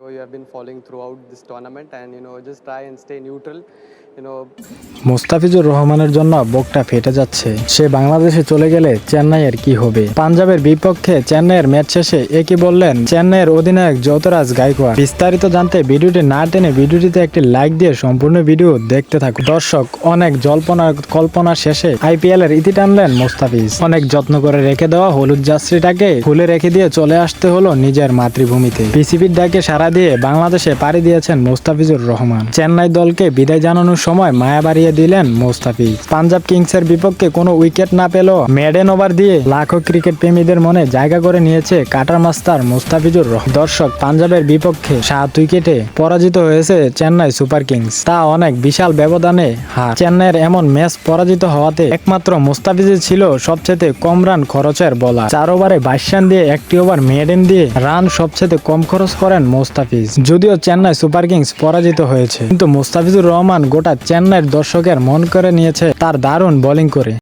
You have been following throughout this tournament, and just try and stay neutral. You know, Mustafizur রহমানের জন্য বুকটা ফেটে যাচ্ছে। সে বাংলাদেশে চলে গেলে চেন্নাইয়ের কি হবে? পাঞ্জাবের বিপক্ষে চেন্নাইয়ের ম্যাচ শেষে একই বললেন চেন্নাইয়ের অধিনায়ক জ্যোতিরাজ গায়কোয়াড়। বিস্তারিত জানতে ভিডিওটি না টেনে ভিডিওটিতে একটি লাইক দিয়ে সম্পূর্ণ ভিডিও দেখতে থাকুন। দর্শক, অনেক কল্পনা শেষে আইপিএল এর ইতি টানলেন মুস্তাফিজ। অনেক যত্ন করে রেখে দেওয়া হলুদ জার্সিটাকে খুলে রেখে দিয়ে চলে আসতে হলো নিজের মাতৃভূমিতে। পিসিবির ডাকে সাড়া দিয়ে বাংলাদেশে পাড়ি দিয়েছেন মুস্তাফিজুর রহমান। চেন্নাই দলকে বিদায় জানানোর সময় মায়া বাড়িয়ে দিলেন মুস্তাফিজ। পাঞ্জাব কিংসের বিপক্ষে কোনো উইকেট না পেলেও মেডেন ওভার দিয়ে লাখো ক্রিকেট প্রেমীদের মনে জায়গা করে নিয়েছে কাটার মাস্টার মুস্তাফিজুর রহমান। দর্শক, পাঞ্জাবের বিপক্ষে 7 উইকেটে পরাজিত হয়েছে চেন্নাই সুপার কিংস, তা অনেক বিশাল ব্যবধানে হার। চেন্নাইয়ের এমন ম্যাচ পরাজিত হওয়াতে একমাত্র মুস্তাফিজই ছিল সবচেয়ে কম রান খরচের বোলার। 4 ওভারে 22 রান দিয়ে 1টি ওভার মেডেন দিয়ে রান সবচেয়ে কম খরচ করেন মুস্তাফিজ। যদিও চেন্নাই সুপার কিংস পরাজিত হয়েছে, কিন্তু মুস্তাফিজুর রহমান গোটা চেন্নাইয়ের দর্শকের মন করে নিয়েছে তার দারুণ বোলিং করে।